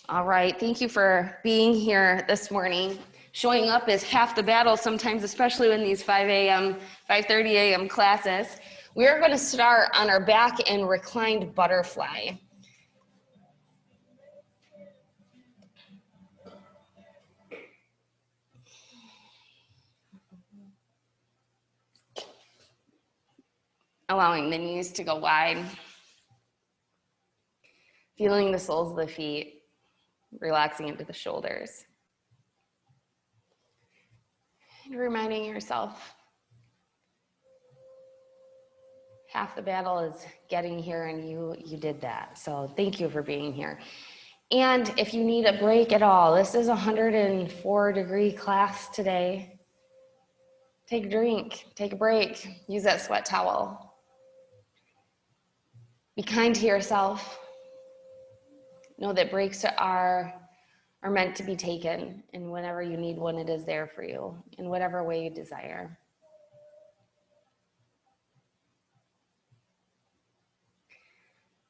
All right, thank you for being here this morning. Showing up is half the battle sometimes, especially in these 5 a.m., 5:30 a.m. classes. We're going to start on our back in Reclined Butterfly. Allowing the knees to go wide. Feeling the soles of the feet, relaxing into the shoulders. And reminding yourself, half the battle is getting here, and you did that. So thank you for being here. And if you need a break at all, this is a 104-degree class today. Take a drink, take a break, use that sweat towel. Be kind to yourself. Know that breaks are meant to be taken, and whenever you need one, it is there for you, in whatever way you desire.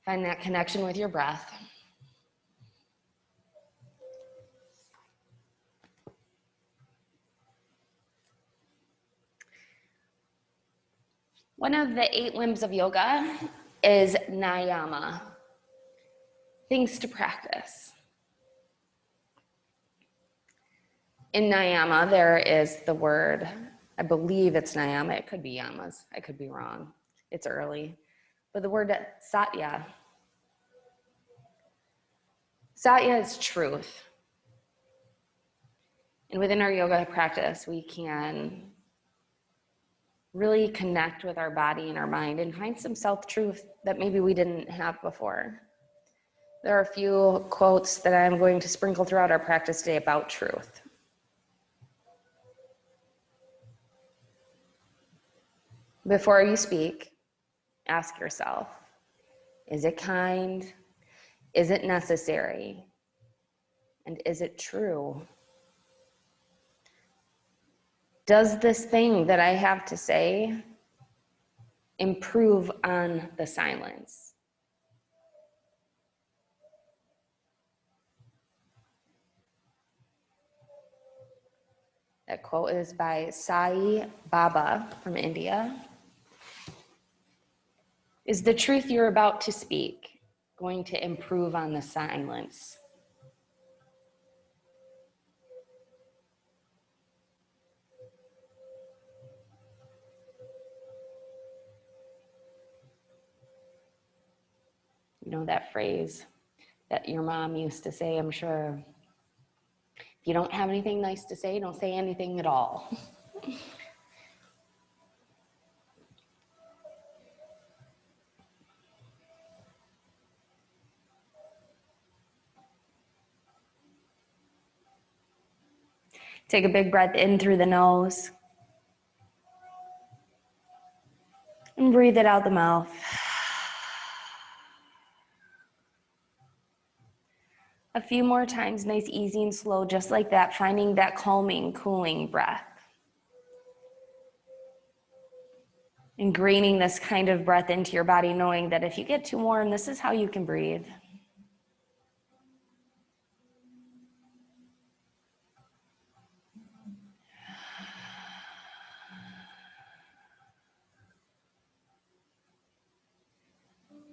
Find that connection with your breath. One of the 8 limbs of yoga is yama, things to practice. In yama, there is the word, I believe it's yama, it could be yamas, I could be wrong, it's early, but the word Satya. Satya is truth. And within our yoga practice, we can really connect with our body and our mind and find some self-truth that maybe we didn't have before. There are a few quotes that I'm going to sprinkle throughout our practice today about truth. Before you speak, ask yourself, is it kind? Is it necessary? And is it true? Does this thing that I have to say improve on the silence? That quote is by Sai Baba from India. Is the truth you're about to speak going to improve on the silence? You know that phrase that your mom used to say, I'm sure. If you don't have anything nice to say, don't say anything at all. Take a big breath in through the nose. And breathe it out the mouth. A few more times, nice, easy, and slow, just like that, finding that calming, cooling breath. Ingraining this kind of breath into your body, knowing that if you get too warm, this is how you can breathe.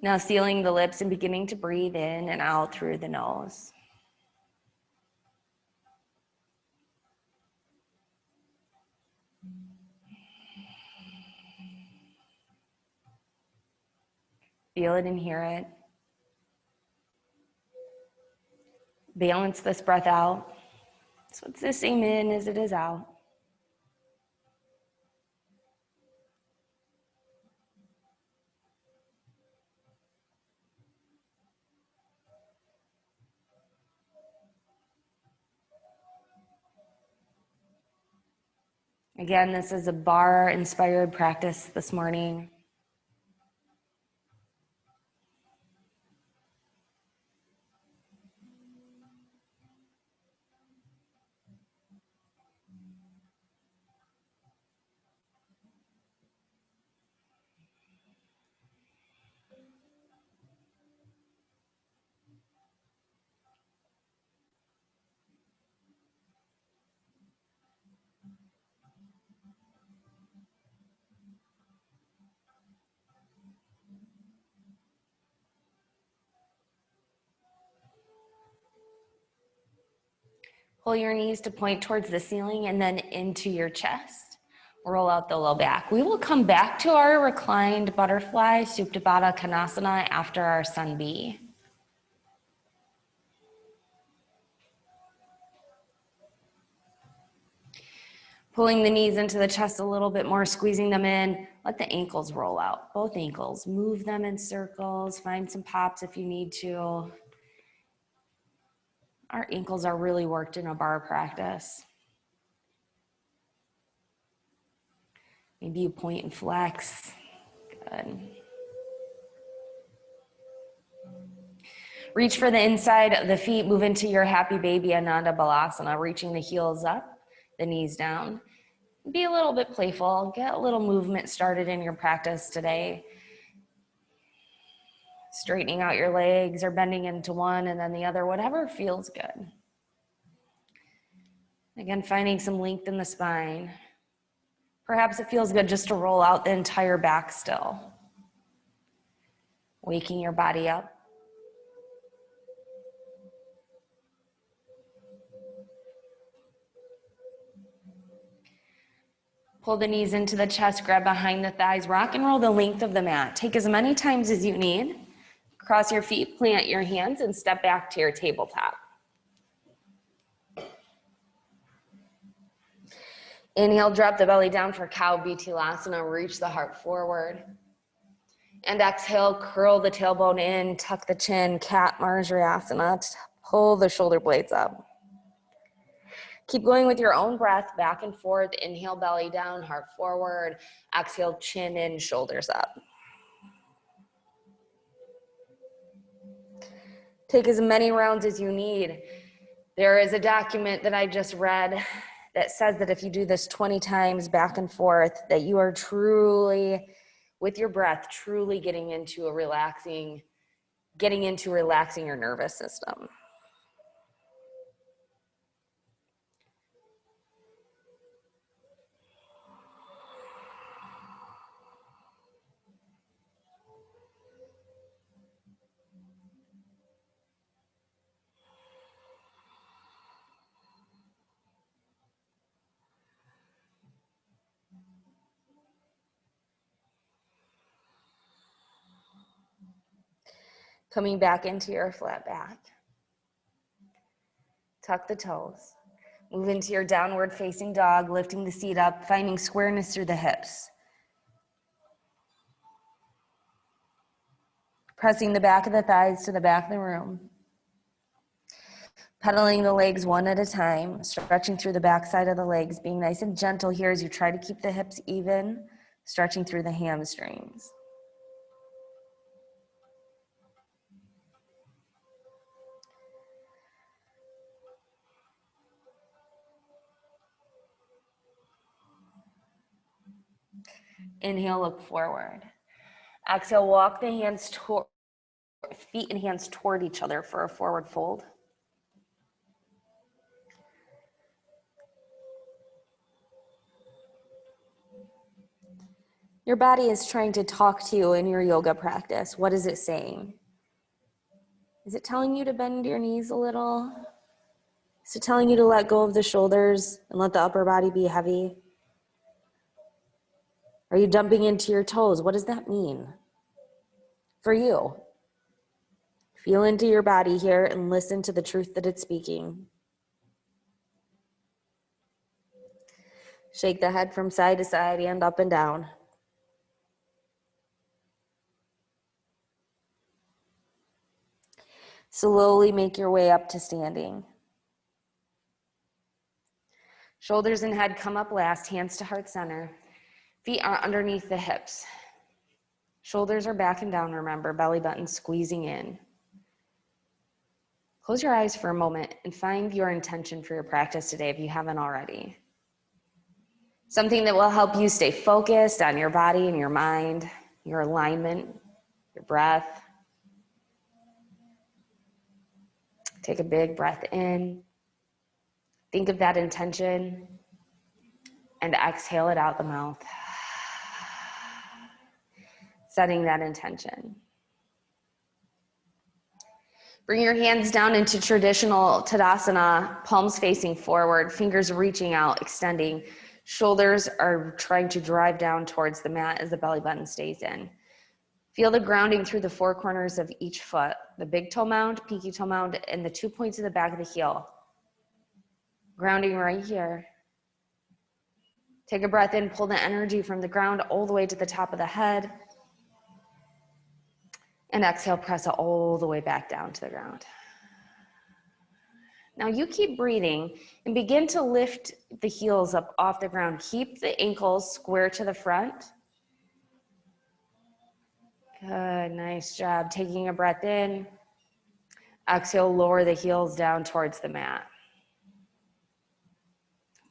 Now sealing the lips and beginning to breathe in and out through the nose. Feel it and hear it. Balance this breath out. So it's the same in as it is out. Again, this is a Barre-inspired practice this morning. Pull your knees to point towards the ceiling and then into your chest. Roll out the low back. We will come back to our reclined butterfly, Supta Baddha Konasana, after our Sun B. Pulling the knees into the chest a little bit more, squeezing them in. Let the ankles roll out, both ankles. Move them in circles. Find some pops if you need to. Our ankles are really worked in a barre practice. Maybe you point and flex. Good. Reach for the inside of the feet. Move into your happy baby Ananda Balasana, reaching the heels up, the knees down. Be a little bit playful. Get a little movement started in your practice today. Straightening out your legs or bending into one and then the other, whatever feels good. Again, finding some length in the spine. Perhaps it feels good just to roll out the entire back still. Waking your body up. Pull the knees into the chest, grab behind the thighs, rock and roll the length of the mat. Take as many times as you need. Cross your feet, plant your hands, and step back to your tabletop. Inhale, drop the belly down for Cow Uttanasana, reach the heart forward. And exhale, curl the tailbone in, tuck the chin, Cat Marjariasana, pull the shoulder blades up. Keep going with your own breath, back and forth. Inhale, belly down, heart forward. Exhale, chin in, shoulders up. Take as many rounds as you need. There is a document that I just read that says that if you do this 20 times back and forth, that you are truly, with your breath, truly getting into relaxing your nervous system. Coming back into your flat back. Tuck the toes. Move into your downward facing dog, lifting the seat up, finding squareness through the hips. Pressing the back of the thighs to the back of the room. Pedaling the legs one at a time, stretching through the back side of the legs, being nice and gentle here as you try to keep the hips even, stretching through the hamstrings. Inhale, look forward. Exhale, walk the hands feet and hands toward each other for a forward fold. Your body is trying to talk to you in your yoga practice. What is it saying? Is it telling you to bend your knees a little? Is it telling you to let go of the shoulders and let the upper body be heavy? Are you dumping into your toes? What does that mean for you? Feel into your body here and listen to the truth that it's speaking. Shake the head from side to side and up and down. Slowly make your way up to standing. Shoulders and head come up last, hands to heart center. Feet are underneath the hips. Shoulders are back and down, remember, belly button squeezing in. Close your eyes for a moment and find your intention for your practice today if you haven't already. Something that will help you stay focused on your body and your mind, your alignment, your breath. Take a big breath in. Think of that intention and exhale it out the mouth. Setting that intention. Bring your hands down into traditional Tadasana, palms facing forward, fingers reaching out, extending. Shoulders are trying to drive down towards the mat as the belly button stays in. Feel the grounding through the four corners of each foot, the big toe mound, pinky toe mound, and the 2 points of the back of the heel. Grounding right here. Take a breath in, pull the energy from the ground all the way to the top of the head. And exhale, press it all the way back down to the ground. Now you keep breathing and begin to lift the heels up off the ground. Keep the ankles square to the front. Good, nice job. Taking a breath in. Exhale, lower the heels down towards the mat.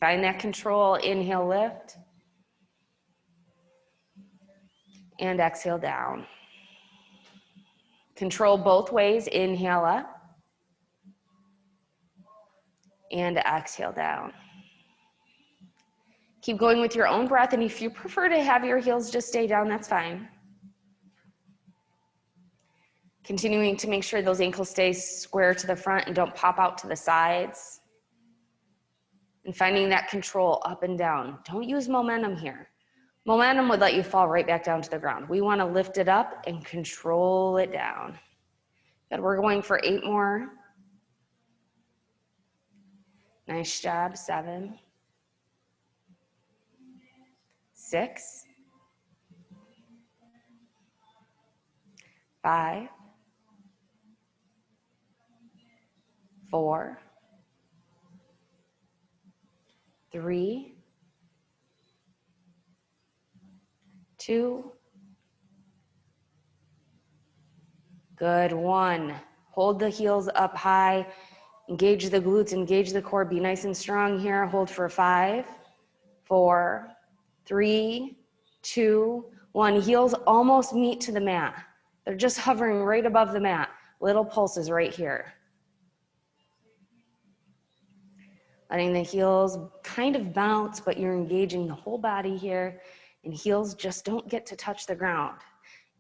Find that control. Inhale, lift. And exhale down. Control both ways. Inhale up. And exhale down. Keep going with your own breath, and if you prefer to have your heels just stay down, that's fine. Continuing to make sure those ankles stay square to the front and don't pop out to the sides. And finding that control up and down. Don't use momentum here. Momentum would let you fall right back down to the ground. We want to lift it up and control it down. Good, we're going for 8 more. Nice job. 7, 6, 5, 4, 3, 2. Good. 1. Hold the heels up high. Engage the glutes, engage the core. Be nice and strong here. Hold for 5, 4, 3, 2, 1. Heels almost meet to the mat. They're just hovering right above the mat. Little pulses right here. Letting the heels kind of bounce, but you're engaging the whole body here. And heels just don't get to touch the ground.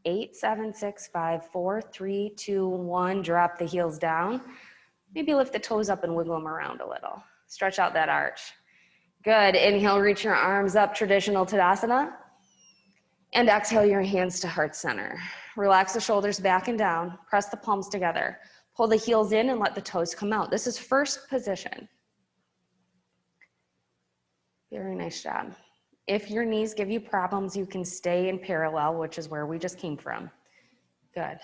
8, 7, 6, 5, 4, 3, 2, 1. Drop the heels down. Maybe lift the toes up and wiggle them around a little. Stretch out that arch. Good. Inhale, reach your arms up, traditional Tadasana. And exhale your hands to heart center. Relax the shoulders back and down. Press the palms together. Pull the heels in and let the toes come out. This is first position. Very nice job. If your knees give you problems, you can stay in parallel, which is where we just came from. Good.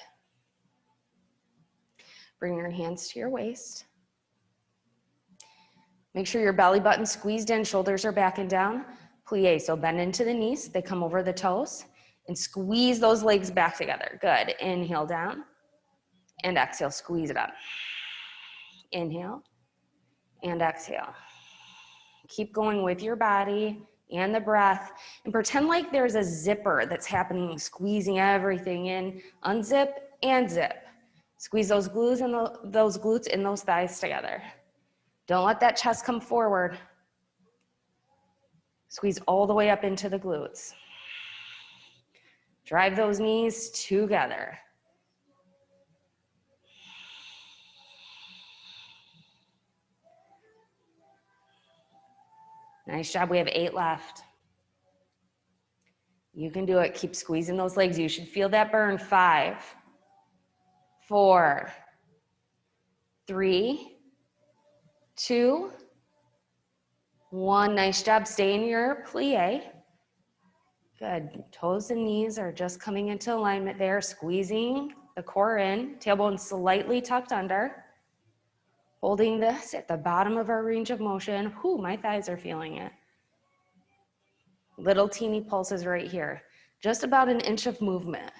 Bring your hands to your waist. Make sure your belly button squeezed in, shoulders are back and down. Plie, so bend into the knees, they come over the toes, and squeeze those legs back together. Good. Inhale down, and exhale, squeeze it up. Inhale, and exhale. Keep going with your body and the breath, and pretend like there's a zipper that's happening, squeezing everything in. Unzip and zip. Squeeze those glutes and those glutes and those thighs together. Don't let that chest come forward. Squeeze all the way up into the glutes. Drive those knees together. Nice job. We have 8 left. You can do it. Keep squeezing those legs. You should feel that burn. 5, 4, 3, 2, 1. Nice job. Stay in your plie. Good. Toes and knees are just coming into alignment there. Squeezing the core in. Tailbone slightly tucked under. Holding this at the bottom of our range of motion. Whew, my thighs are feeling it. Little teeny pulses right here. Just about an inch of movement.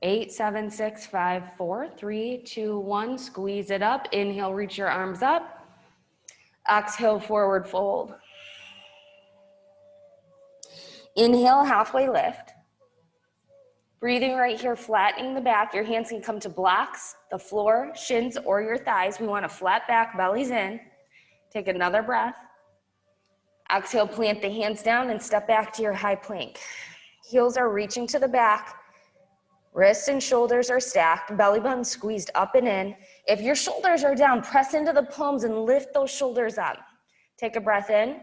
Eight, 7, 6, 5, 4, 3, 2, 1. Squeeze it up. Inhale, reach your arms up. Exhale, forward fold. Inhale, halfway lift. Breathing right here, flattening the back. Your hands can come to blocks, the floor, shins, or your thighs. We want a flat back, belly's in. Take another breath. Exhale, plant the hands down and step back to your high plank. Heels are reaching to the back. Wrists and shoulders are stacked, belly button squeezed up and in. If your shoulders are down, press into the palms and lift those shoulders up. Take a breath in.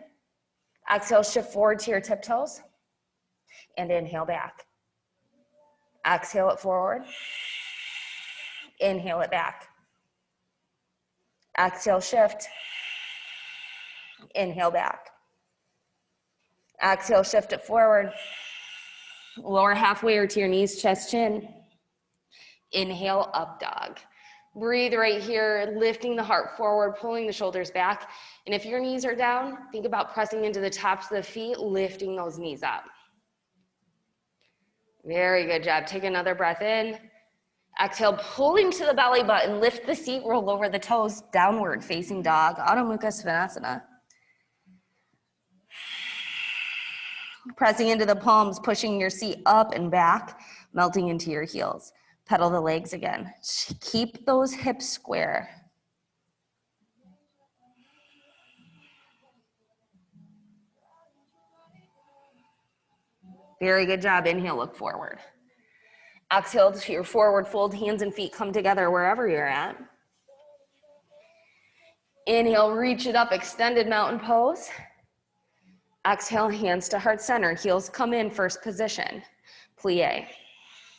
Exhale, shift forward to your tiptoes. And inhale back. Exhale it forward. Inhale it back. Exhale, shift. Inhale back. Exhale, shift it forward. Lower halfway or to your knees, chest, chin. Inhale, up dog. Breathe right here, lifting the heart forward, pulling the shoulders back. And if your knees are down, think about pressing into the tops of the feet, lifting those knees up. Very good job. Take another breath in. Exhale, pulling to the belly button, lift the seat, roll over the toes, downward facing dog, Adho Mukha Svanasana. Pressing into the palms, pushing your seat up and back, melting into your heels. Pedal the legs again. Keep those hips square. Very good job. Inhale, look forward. Exhale to your forward fold, hands and feet come together wherever you're at. Inhale, reach it up, extended mountain pose. Exhale, hands to heart center. Heels come in, first position. Plie.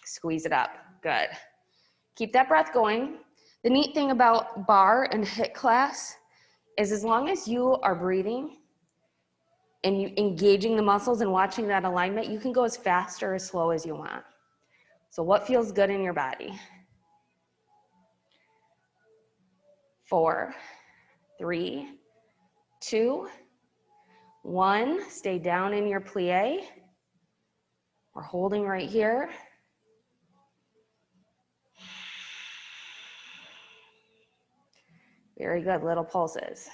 Squeeze it up. Good. Keep that breath going. The neat thing about barre and HIIT class is as long as you are breathing and you engaging the muscles and watching that alignment, you can go as fast or as slow as you want. So what feels good in your body? 4, 3, 2, 1. Stay down in your plie. We're holding right here. Very good, little pulses.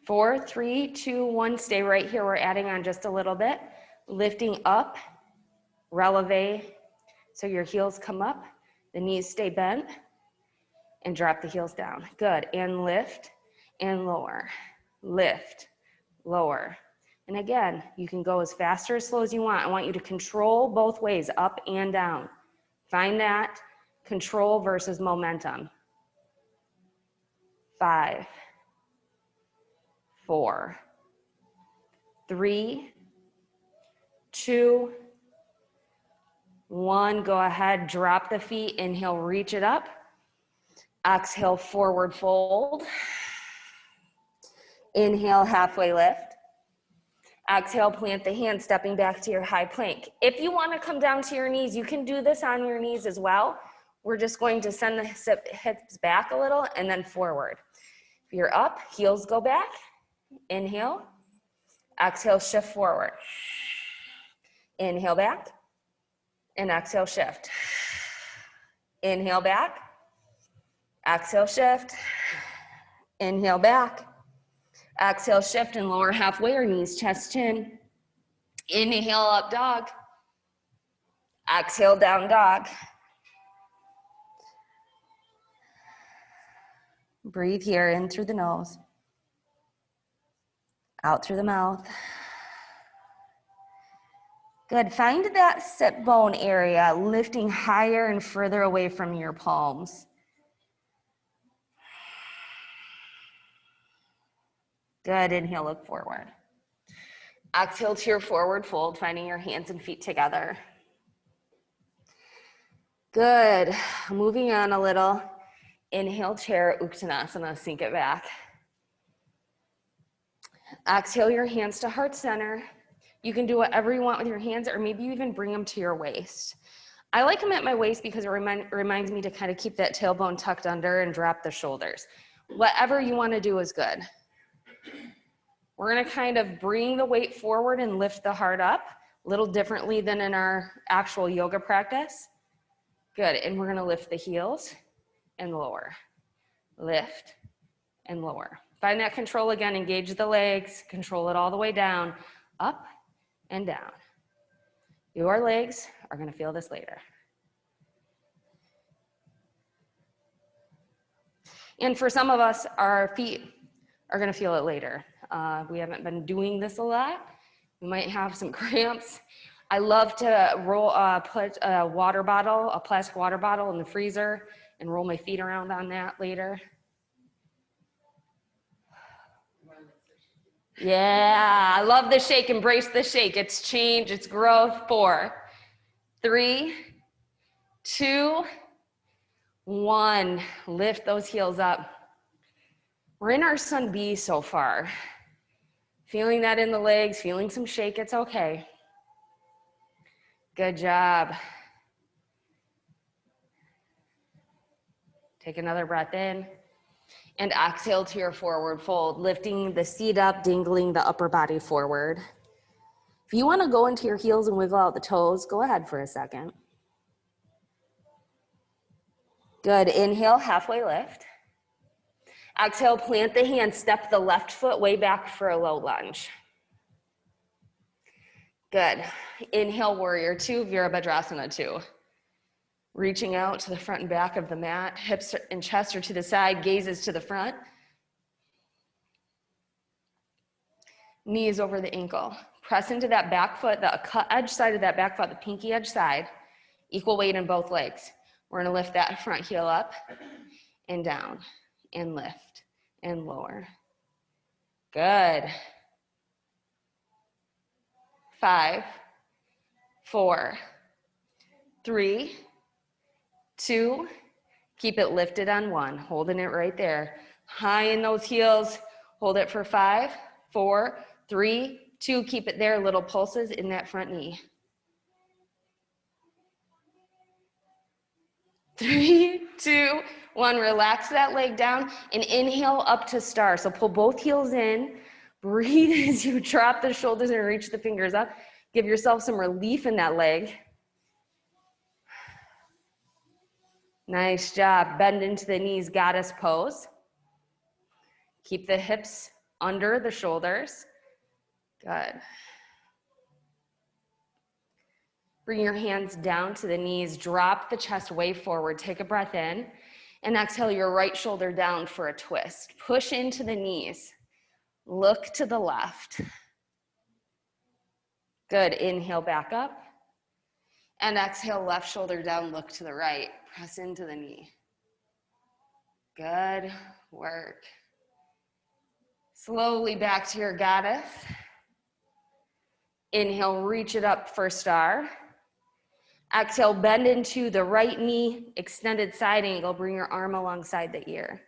Four, 3, 2, 1. Stay right here. We're adding on just a little bit. Lifting up, releve. So your heels come up, the knees stay bent, and drop the heels down. Good. And lift and lower. Lift, lower. And again, you can go as fast or as slow as you want. I want you to control both ways, up and down. Find that control versus momentum. 5, 4, 3, 2, 1. Go ahead, drop the feet. Inhale, reach it up. Exhale, forward fold. Inhale, halfway lift. Exhale, plant the hands, stepping back to your high plank. If you want to come down to your knees, you can do this on your knees as well. We're just going to send the hips back a little and then forward. If you're up, heels go back. Inhale. Exhale, shift forward. Inhale back. And exhale, shift. Inhale back. Exhale, shift. Inhale back. Exhale, shift and lower halfway or knees, chest, chin. Inhale, up dog. Exhale, down dog. Breathe here, in through the nose. Out through the mouth. Good. Find that sit bone area, lifting higher and further away from your palms. Good. Inhale, look forward. Exhale to your forward fold, finding your hands and feet together. Good. Moving on a little. Inhale, chair, Uttanasana, sink it back. Exhale your hands to heart center. You can do whatever you want with your hands, or maybe you even bring them to your waist. I like them at my waist because it reminds me to kind of keep that tailbone tucked under and drop the shoulders. Whatever you want to do is good. We're going to kind of bring the weight forward and lift the heart up a little differently than in our actual yoga practice. Good. And we're going to lift the heels and lower. Lift and lower. Find that control again. Engage the legs. Control it all the way down, up and down. Your legs are going to feel this later. And for some of us, our feet are gonna feel it later. We haven't been doing this a lot. We might have some cramps. I love to put a water bottle, a plastic water bottle in the freezer and roll my feet around on that later. Yeah, I love the shake, embrace the shake. It's change, it's growth. 4, 3, 2, 1. Lift those heels up. We're in our Sun B so far. Feeling that in the legs, feeling some shake, it's okay. Good job. Take another breath in. And exhale to your forward fold, lifting the seat up, dangling the upper body forward. If you want to go into your heels and wiggle out the toes, go ahead for a second. Good, inhale, halfway lift. Exhale, plant the hand, step the left foot way back for a low lunge. Good, inhale, warrior 2, Virabhadrasana 2. Reaching out to the front and back of the mat, hips and chest are to the side, gazes to the front. Knees over the ankle. Press into that back foot, the cut edge side of that back foot, the pinky edge side. Equal weight in both legs. We're gonna lift that front heel up and down and lift and lower. Good. 5, 4, 3, 2, keep it lifted on 1, holding it right there. High in those heels, hold it for 5, 4, 3, 2, keep it there, little pulses in that front knee. 3, 2, 1, relax that leg down and inhale up to star. So pull both heels in, breathe as you drop the shoulders and reach the fingers up. Give yourself some relief in that leg. Nice job. Bend into the knees, goddess pose. Keep the hips under the shoulders. Good. Bring your hands down to the knees. Drop the chest way forward. Take a breath in. And exhale your right shoulder down for a twist. Push into the knees. Look to the left. Good. Inhale back up. And exhale, left shoulder down, look to the right. Press into the knee. Good work. Slowly back to your goddess. Inhale, reach it up for star. Exhale, bend into the right knee, extended side angle. Bring your arm alongside the ear.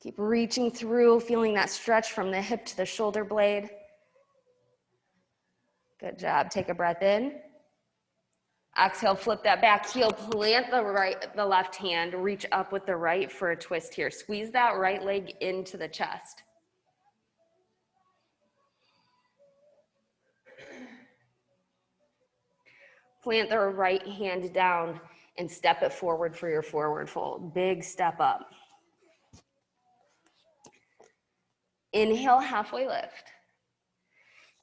Keep reaching through, feeling that stretch from the hip to the shoulder blade. Good job. Take a breath in. Exhale, flip that back heel, plant the left hand, reach up with the right for a twist here. Squeeze that right leg into the chest. Plant the right hand down and step it forward for your forward fold. Big step up. Inhale, halfway lift.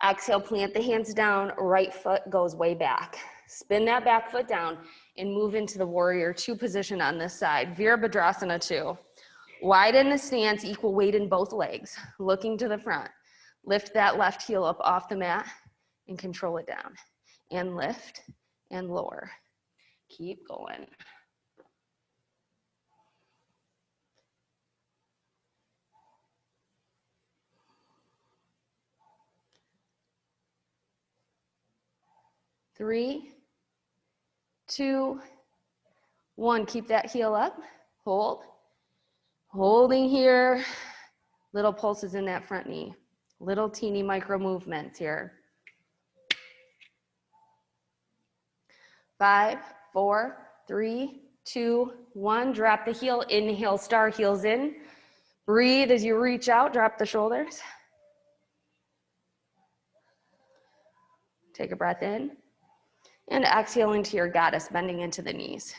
Exhale, plant the hands down, right foot goes way back. Spin that back foot down and move into the warrior 2 position on this side. Virabhadrasana 2. Widen the stance, equal weight in both legs. Looking to the front. Lift that left heel up off the mat and control it down. And lift and lower. Keep going. Three, 2, 1. Keep that heel up. Hold. Holding here. Little pulses in that front knee. Little teeny micro movements here. 5, 4, 3, 2, 1. Drop the heel. Inhale, star, heels in. Breathe as you reach out. Drop the shoulders. Take a breath in. And exhale into your goddess, bending into the knees.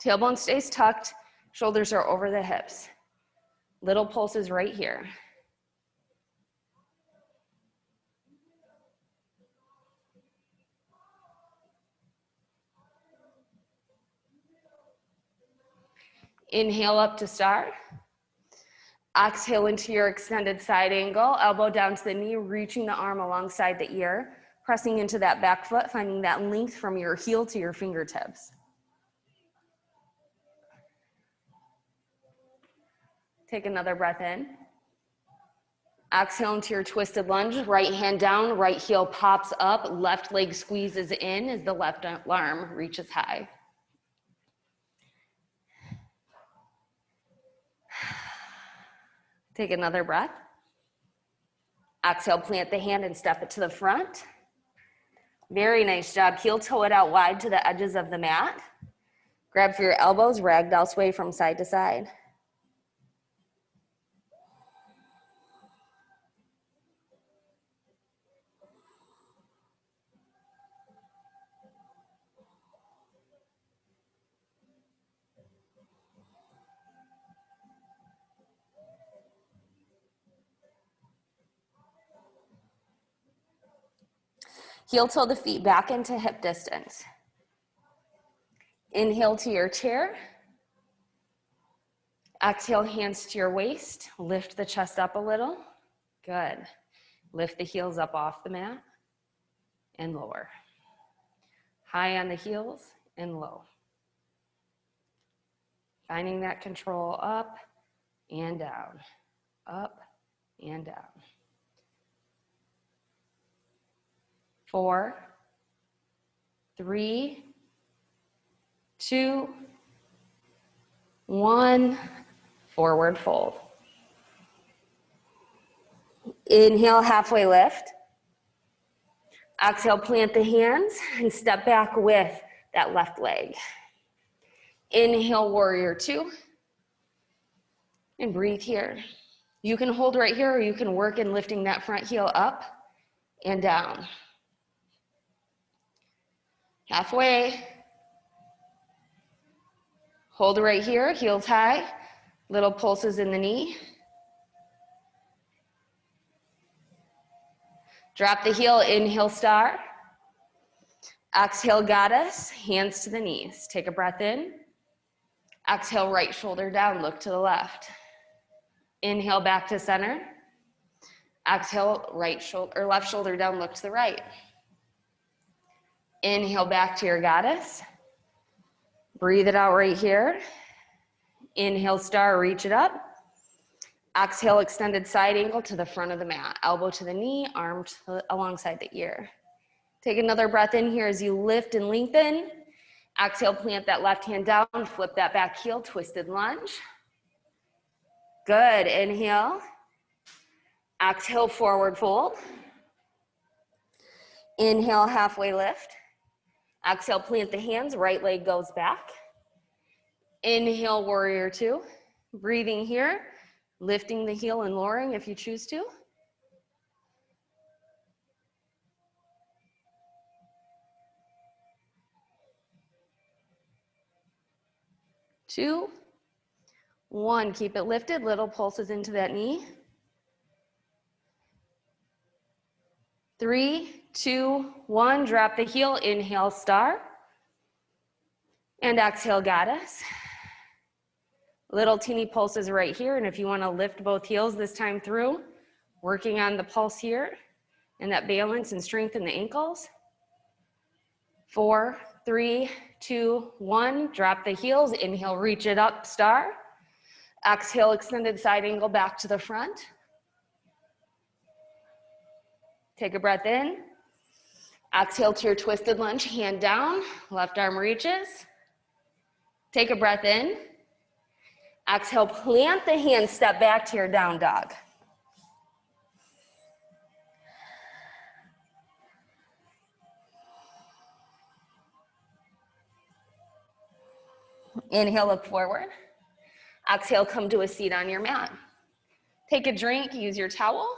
Tailbone stays tucked. Shoulders are over the hips. Little pulses right here. Inhale up to star. Exhale into your extended side angle, elbow down to the knee, reaching the arm alongside the ear, pressing into that back foot, finding that length from your heel to your fingertips. Take another breath in. Exhale into your twisted lunge, right hand down, right heel pops up, left leg squeezes in as the left arm reaches high. Take another breath. Exhale, plant the hand and step it to the front. Very nice job. Heel toe it out wide to the edges of the mat. Grab for your elbows, ragdoll sway from side to side. Heel toe the feet back into hip distance. Inhale to your chair. Exhale, hands to your waist. Lift the chest up a little. Good. Lift the heels up off the mat and lower. High on the heels and low. Finding that control up and down, up and down. 4, 3, 2, 1, forward fold. Inhale, halfway lift. Exhale, plant the hands and step back with that left leg. Inhale, warrior 2. And breathe here. You can hold right here or you can work in lifting that front heel up and down. Halfway. Hold right here, heels high, little pulses in the knee. Drop the heel, inhale star. Exhale goddess, hands to the knees. Take a breath in. Exhale, right shoulder down, look to the left. Inhale back to center. Exhale, right shoulder or left shoulder down, look to the right. Inhale back to your goddess. Breathe it out right here. Inhale, star, reach it up. Exhale, extended side angle to the front of the mat. Elbow to the knee, arm alongside the ear. Take another breath in here as you lift and lengthen. Exhale, plant that left hand down, flip that back heel, twisted lunge. Good, inhale. Exhale, forward fold. Inhale, halfway lift. Exhale, plant the hands, right leg goes back. Inhale, warrior 2. Breathing here, lifting the heel and lowering if you choose to. 2, 1, keep it lifted, little pulses into that knee. 3, 2, 1, drop the heel, inhale, star. And exhale, goddess. Little teeny pulses right here, and if you want to lift both heels this time through, working on the pulse here, and that balance and strength in the ankles. 4, 3, 2, 1, drop the heels, inhale, reach it up, star. Exhale, extended side angle back to the front. Take a breath in. Exhale to your twisted lunge, hand down, left arm reaches. Take a breath in. Exhale, plant the hands, step back to your down dog. Inhale, look forward. Exhale, come to a seat on your mat. Take a drink, use your towel,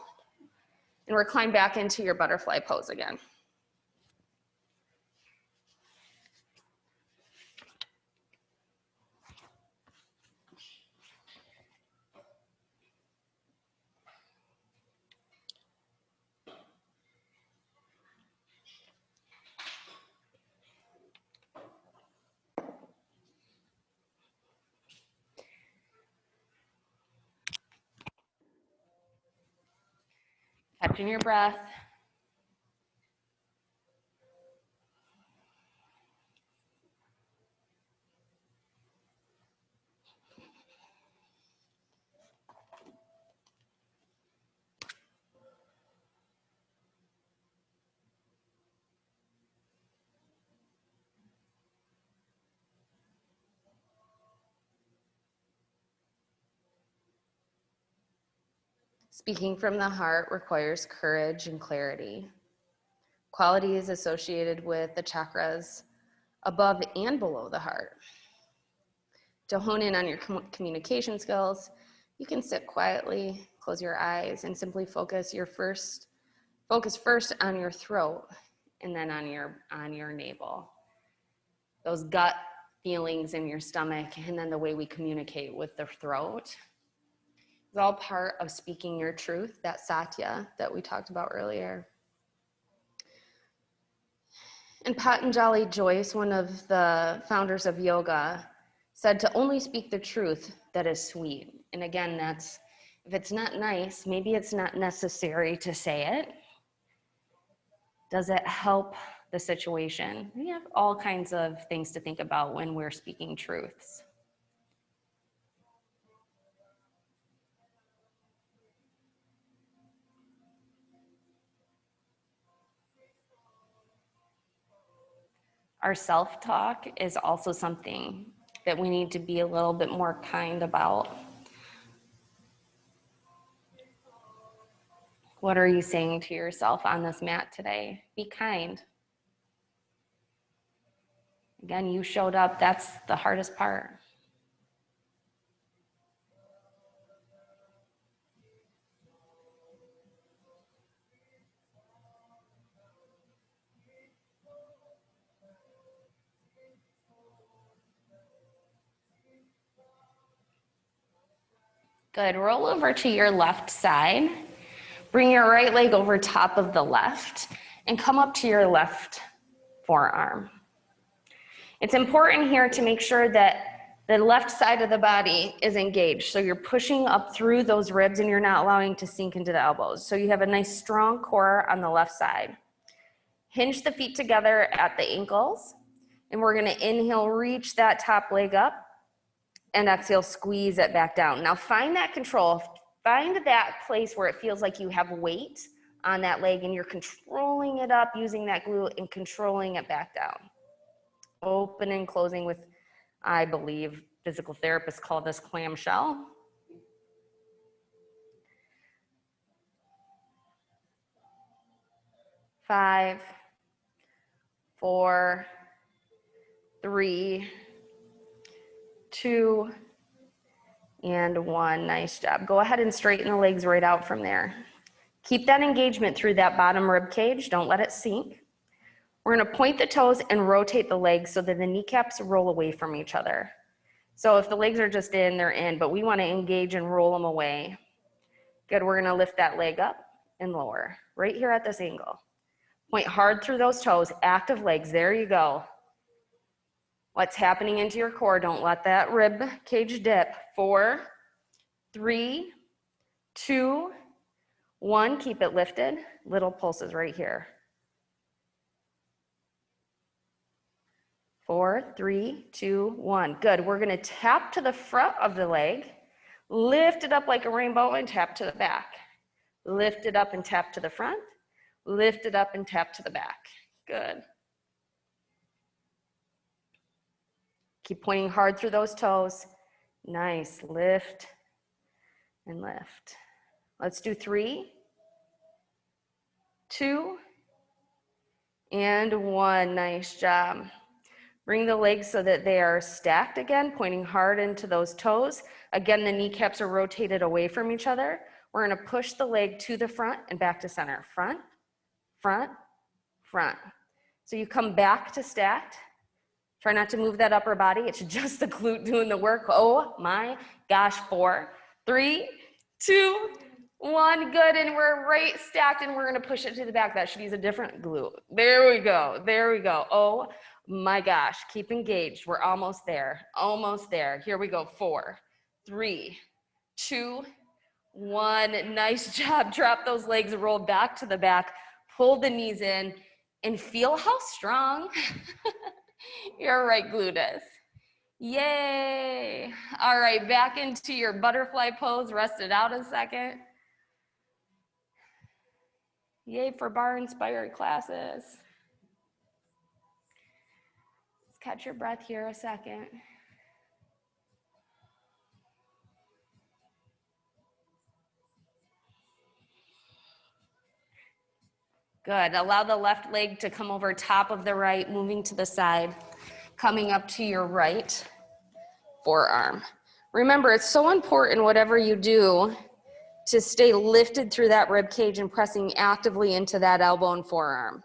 and recline back into your butterfly pose again. Catching your breath. Speaking from the heart requires courage and clarity. Qualities associated with the chakras above and below the heart. To hone in on your communication skills, you can sit quietly, close your eyes, and simply focus first on your throat and then on your navel. Those gut feelings in your stomach, and then the way we communicate with the throat. It's all part of speaking your truth, that Satya that we talked about earlier. And Patanjali Joyce, one of the founders of yoga, said to only speak the truth that is sweet. And again, that's, if it's not nice, maybe it's not necessary to say it. Does it help the situation? We have all kinds of things to think about when we're speaking truths. Our self-talk is also something that we need to be a little bit more kind about. What are you saying to yourself on this mat today? Be kind. Again, you showed up. That's the hardest part. Good. Roll over to your left side. Bring your right leg over top of the left and come up to your left forearm. It's important here to make sure that the left side of the body is engaged. So you're pushing up through those ribs and you're not allowing to sink into the elbows. So you have a nice strong core on the left side. Hinge the feet together at the ankles. And we're gonna inhale, reach that top leg up. And exhale, squeeze it back down. Now find that control. Find that place where it feels like you have weight on that leg and you're controlling it up using that glute and controlling it back down. Open and closing with, I believe, physical therapists call this clamshell. Five, 4, 3, 2, and 1. Nice job. Go ahead and straighten the legs right out from there. Keep that engagement through that bottom rib cage. Don't let it sink. We're going to point the toes and rotate the legs so that the kneecaps roll away from each other. So if the legs are just in, they're in, but we want to engage and roll them away. Good. We're going to lift that leg up and lower right here at this angle. Point hard through those toes. Active legs. There you go. What's happening into your core? Don't let that rib cage dip. 4, 3, 2, 1. Keep it lifted. Little pulses right here. 4, 3, 2, 1. Good. We're going to tap to the front of the leg. Lift it up like a rainbow and tap to the back. Lift it up and tap to the front. Lift it up and tap to the back. Good. Keep pointing hard through those toes. Nice. Lift and lift. Let's do 3, 2, and 1. Nice job. Bring the legs so that they are stacked again, pointing hard into those toes. Again, the kneecaps are rotated away from each other. We're going to push the leg to the front and back to center. Front, front, front. So you come back to stacked. Try not to move that upper body. It's just the glute doing the work. Oh my gosh. 4, 3, 2, 1. Good. And we're right stacked and we're going to push it to the back. That should use a different glute. There we go. There we go. Oh my gosh. Keep engaged. We're almost there. Almost there. Here we go. 4, 3, 2, 1. Nice job. Drop those legs, roll back to the back, pull the knees in, and feel how strong your right glute is. Yay. All right, back into your butterfly pose. Rest it out a second. Yay for Barre-inspired classes. Let's catch your breath here a second. Good. Allow the left leg to come over top of the right, moving to the side, coming up to your right forearm. Remember, it's so important, whatever you do, to stay lifted through that rib cage and pressing actively into that elbow and forearm.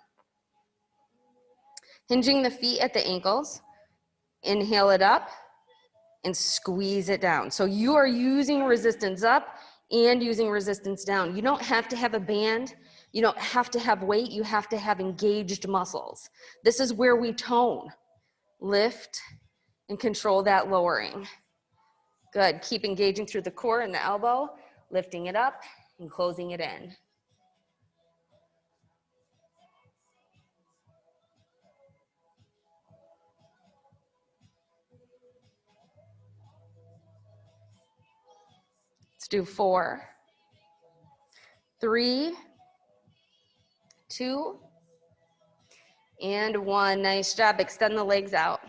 Hinging the feet at the ankles. Inhale it up and squeeze it down. So you are using resistance up and using resistance down. You don't have to have a band. You don't have to have weight. You have to have engaged muscles. This is where we tone, lift, and control that lowering. Good. Keep engaging through the core and the elbow, lifting it up and closing it in. Let's do 4, 3, 2, and 1. Nice job. Extend the legs out.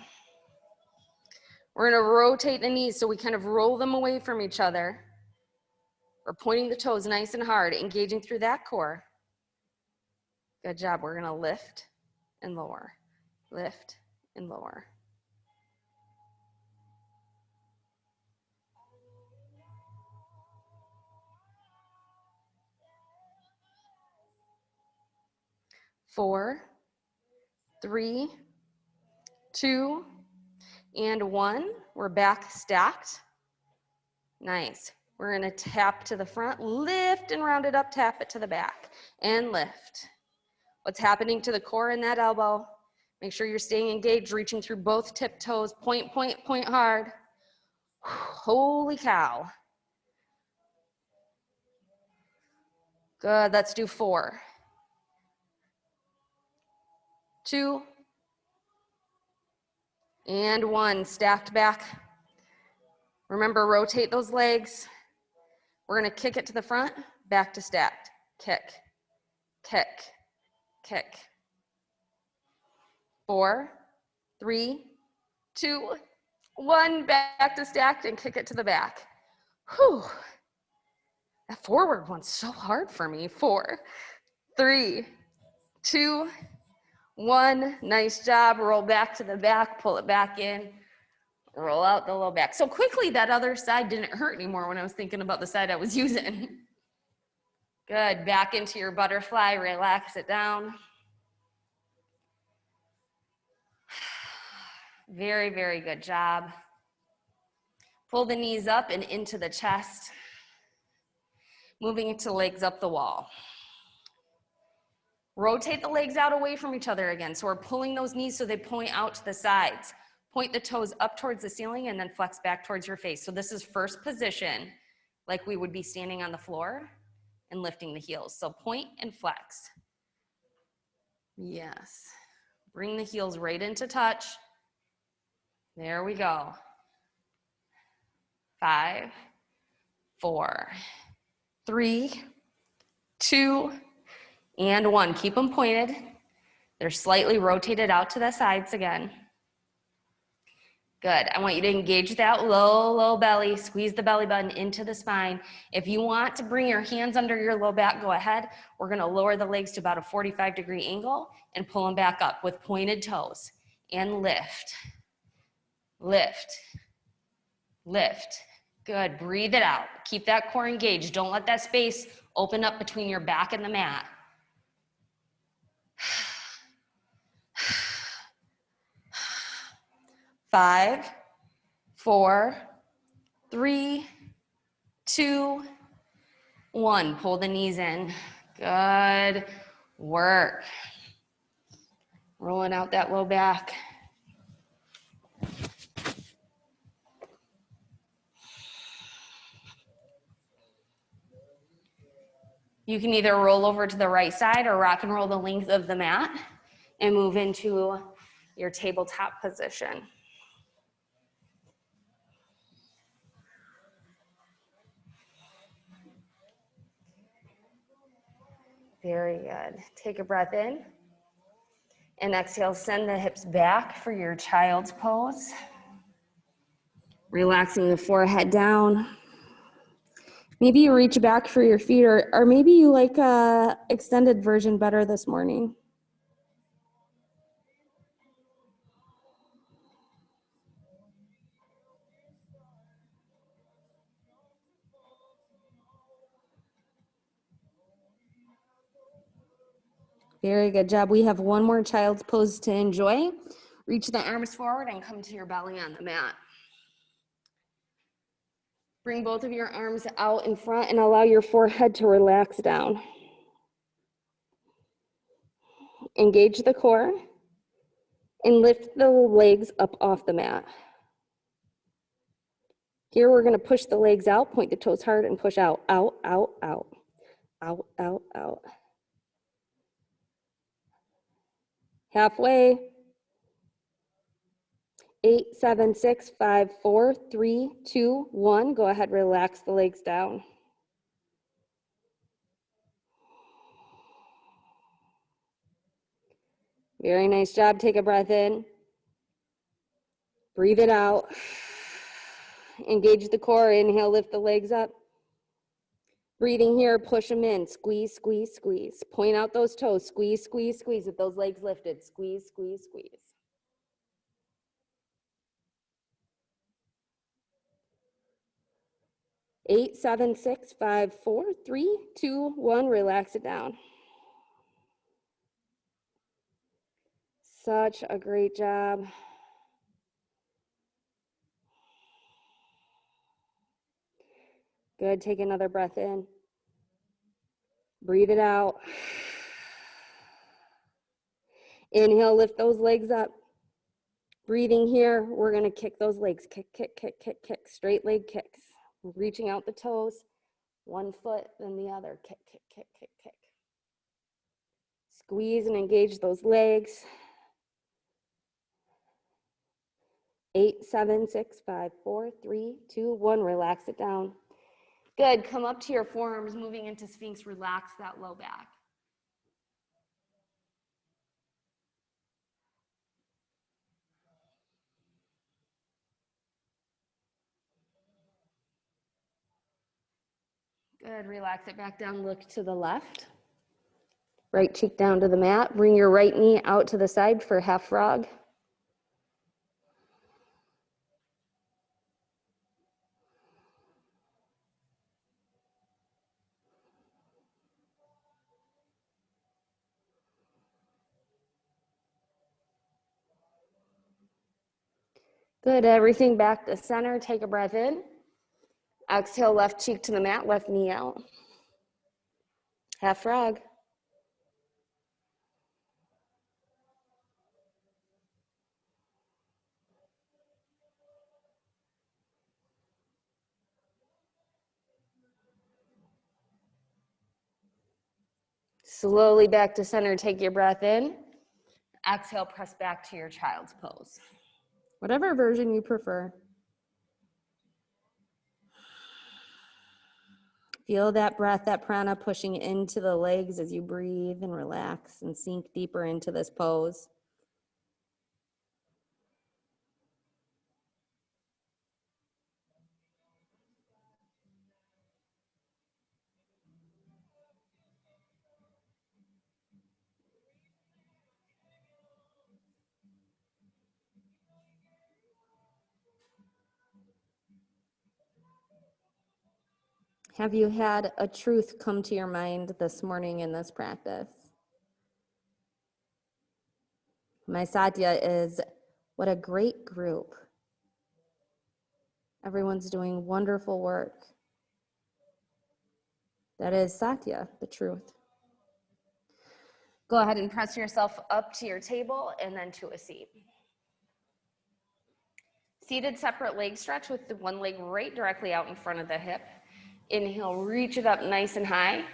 We're going to rotate the knees so we kind of roll them away from each other. We're pointing the toes nice and hard, engaging through that core. Good job. We're going to lift and lower, lift and lower. Four, 3, 2, and 1. We're back stacked. Nice. We're going to tap to the front, lift and round it up, tap it to the back, and lift. What's happening to the core in that elbow? Make sure you're staying engaged, reaching through both tip toes. Point, point, point hard. Holy cow. Good. Let's do 4, 2, and 1. Stacked back. Remember, rotate those legs. We're going to kick it to the front, back to stacked. Kick, kick, kick. 4, 3, 2, 1. Back to stacked and kick it to the back. Whew. That forward one's so hard for me. 4, 3, 2, 1. Nice job. Roll back to the back, pull it back in. Roll out the low back. So quickly, that other side didn't hurt anymore when I was thinking about the side I was using. Good. Back into your butterfly. Relax it down. Very, very good job. Pull the knees up and into the chest. Moving into legs up the wall. Rotate the legs out away from each other again. So we're pulling those knees so they point out to the sides. Point the toes up towards the ceiling and then flex back towards your face. So this is first position, like we would be standing on the floor and lifting the heels. So point and flex. Yes. Bring the heels right into touch. There we go. 5, 4, 3, 2, and 1. Keep them pointed. They're slightly rotated out to the sides again. Good. I want you to engage that low belly. Squeeze the belly button into the spine. If you want to bring your hands under your low back, go ahead. We're going to lower the legs to about a 45-degree angle and pull them back up with pointed toes. And lift. Lift. Lift. Good. Breathe it out. Keep that core engaged. Don't let that space open up between your back and the mat. 5, 4, 3, 2, 1. Pull the knees in. Good work. Rolling out that low back. You can either roll over to the right side or rock and roll the length of the mat and move into your tabletop position. Very good. Take a breath in. And exhale, send the hips back for your child's pose. Relaxing the forehead down. Maybe you reach back for your feet, or maybe you like a extended version better this morning. Very good job. We have one more child's pose to enjoy. Reach the arms forward and come to your belly on the mat. Bring both of your arms out in front and allow your forehead to relax down. Engage the core and lift the legs up off the mat. Here we're going to push the legs out, point the toes hard, and push out, out, out, out, out, out, out. Halfway. 8, 7, 6, 5, 4, 3, 2, 1. Go ahead, relax the legs down. Very nice job. Take a breath in. Breathe it out. Engage the core. Inhale, lift the legs up. Breathing here, push them in. Squeeze, squeeze, squeeze. Point out those toes. Squeeze, squeeze, squeeze with those legs lifted. Squeeze, squeeze, squeeze. 8, 7, 6, 5, 4, 3, 2, 1. Relax it down. Such a great job. Good. Take another breath in. Breathe it out. Inhale, lift those legs up. Breathing here, we're going to kick those legs. Kick, kick, kick, kick, kick. Straight leg kicks. Reaching out the toes. One foot, then the other. Kick, kick, kick, kick, kick. Squeeze and engage those legs. 8, 7, 6, 5, 4, 3, 2, 1. Relax it down. Good. Come up to your forearms, moving into Sphinx. Relax that low back. Good. Relax it back down. Look to the left. Right cheek down to the mat. Bring your right knee out to the side for half frog. Good. Everything back to center. Take a breath in. Exhale, left cheek to the mat, left knee out. Half frog. Slowly back to center. Take your breath in. Exhale, press back to your child's pose. Whatever version you prefer. Feel that breath, that prana pushing into the legs as you breathe and relax and sink deeper into this pose. Have you had a truth come to your mind this morning in this practice? My Satya is, what a great group. Everyone's doing wonderful work. That is Satya, the truth. Go ahead and press yourself up to your table and then to a seat. Seated separate leg stretch with the one leg right directly out in front of the hip. Inhale, reach it up nice and high.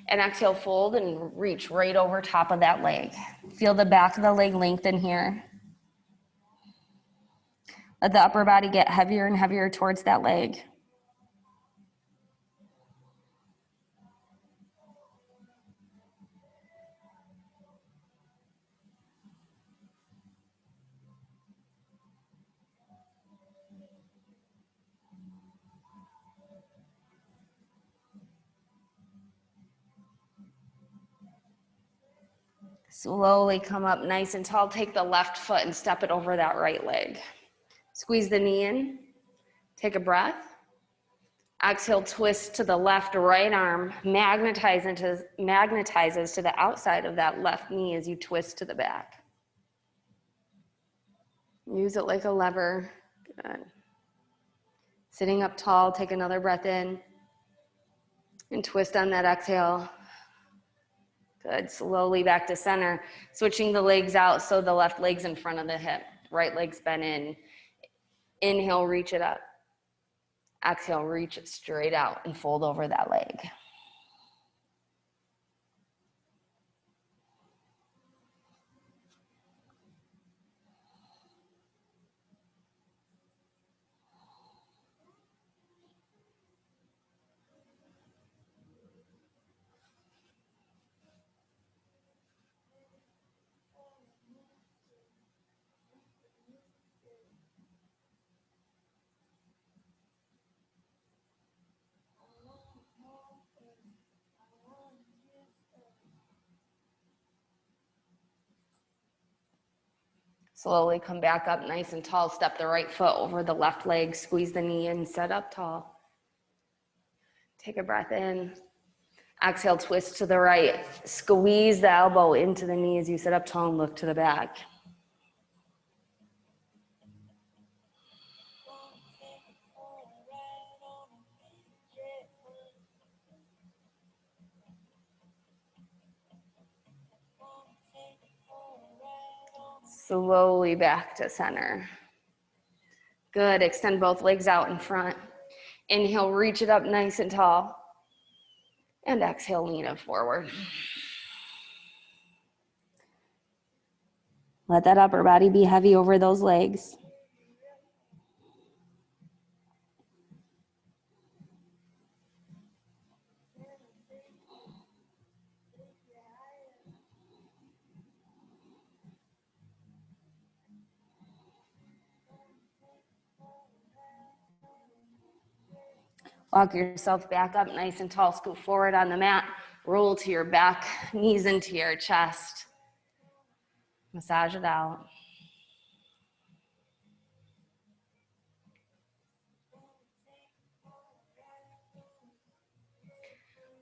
And exhale, fold and reach right over top of that leg. Feel the back of the leg lengthen here. Let the upper body get heavier and heavier towards that leg. Slowly come up nice and tall. Take the left foot and step it over that right leg. Squeeze the knee in. Take a breath. Exhale, twist to the left right arm. Magnetizes to the outside of that left knee as you twist to the back. Use it like a lever. Good. Sitting up tall, take another breath in. And twist on that exhale. Good. Slowly back to center. Switching the legs out so the left leg's in front of the hip. Right leg's bent in. Inhale, reach it up. Exhale, reach it straight out and fold over that leg. Slowly come back up nice and tall. Step the right foot over the left leg. Squeeze the knee in. Sit up tall. Take a breath in. Exhale, twist to the right. Squeeze the elbow into the knee as you sit up tall and look to the back. Slowly back to center. Good. Extend both legs out in front. Inhale, reach it up nice and tall. And exhale, lean it forward. Let that upper body be heavy over those legs. Walk yourself back up nice and tall. Scoot forward on the mat. Roll to your back, knees into your chest. Massage it out.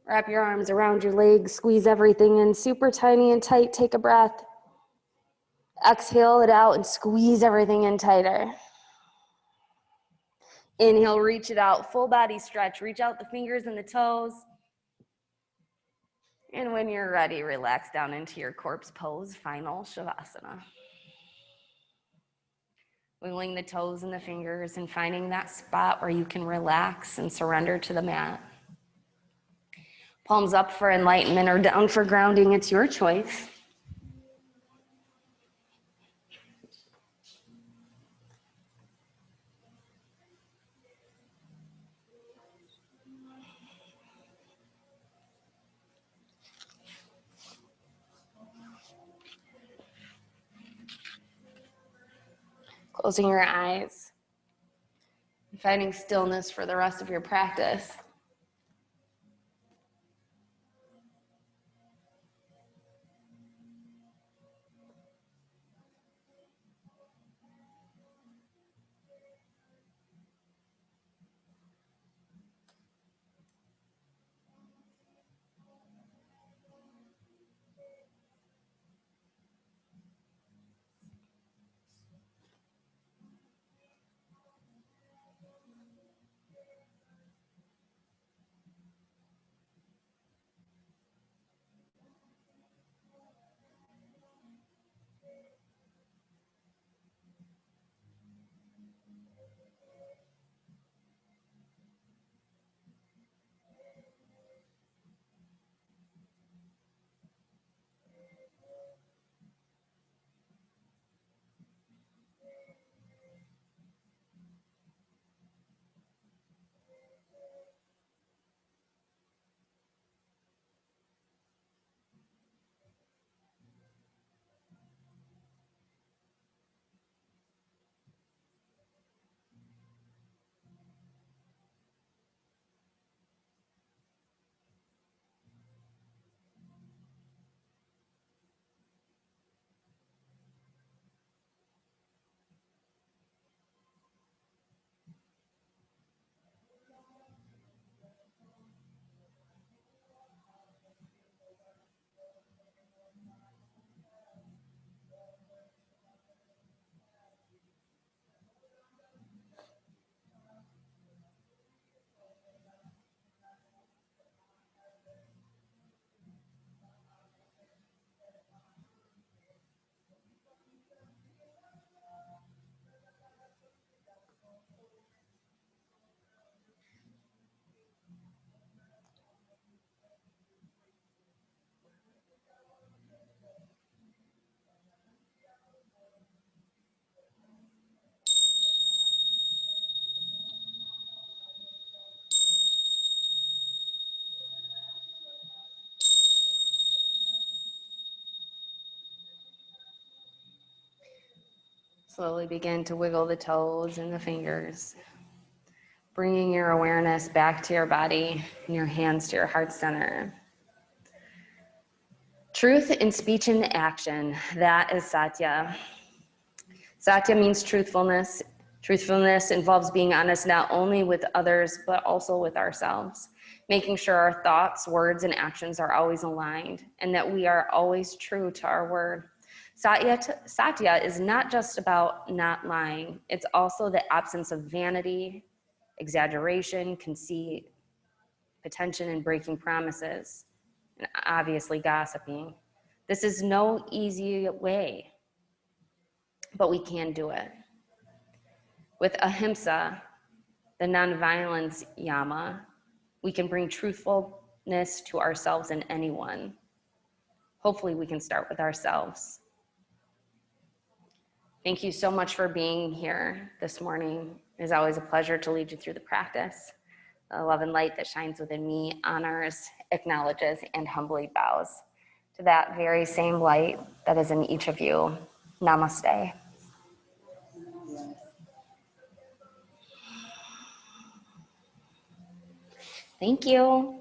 Wrap your arms around your legs. Squeeze everything in super tiny and tight. Take a breath. Exhale it out and squeeze everything in tighter. Inhale, reach it out. Full body stretch. Reach out the fingers and the toes. And when you're ready, relax down into your corpse pose, final Shavasana. Wiggling the toes and the fingers and finding that spot where you can relax and surrender to the mat. Palms up for enlightenment or down for grounding. It's your choice. Closing your eyes, finding stillness for the rest of your practice. Slowly begin to wiggle the toes and the fingers, bringing your awareness back to your body and your hands to your heart center. Truth in speech and action, that is Satya. Satya means truthfulness. Truthfulness involves being honest not only with others, but also with ourselves, making sure our thoughts, words, and actions are always aligned and that we are always true to our word. Satya is not just about not lying. It's also the absence of vanity, exaggeration, conceit, pretension, and breaking promises, and obviously gossiping. This is no easy way, but we can do it. With ahimsa, the nonviolence yama, we can bring truthfulness to ourselves and anyone. Hopefully we can start with ourselves. Thank you so much for being here this morning. It is always a pleasure to lead you through the practice. The love and light that shines within me honors, acknowledges, and humbly bows to that very same light that is in each of you. Namaste. Thank you.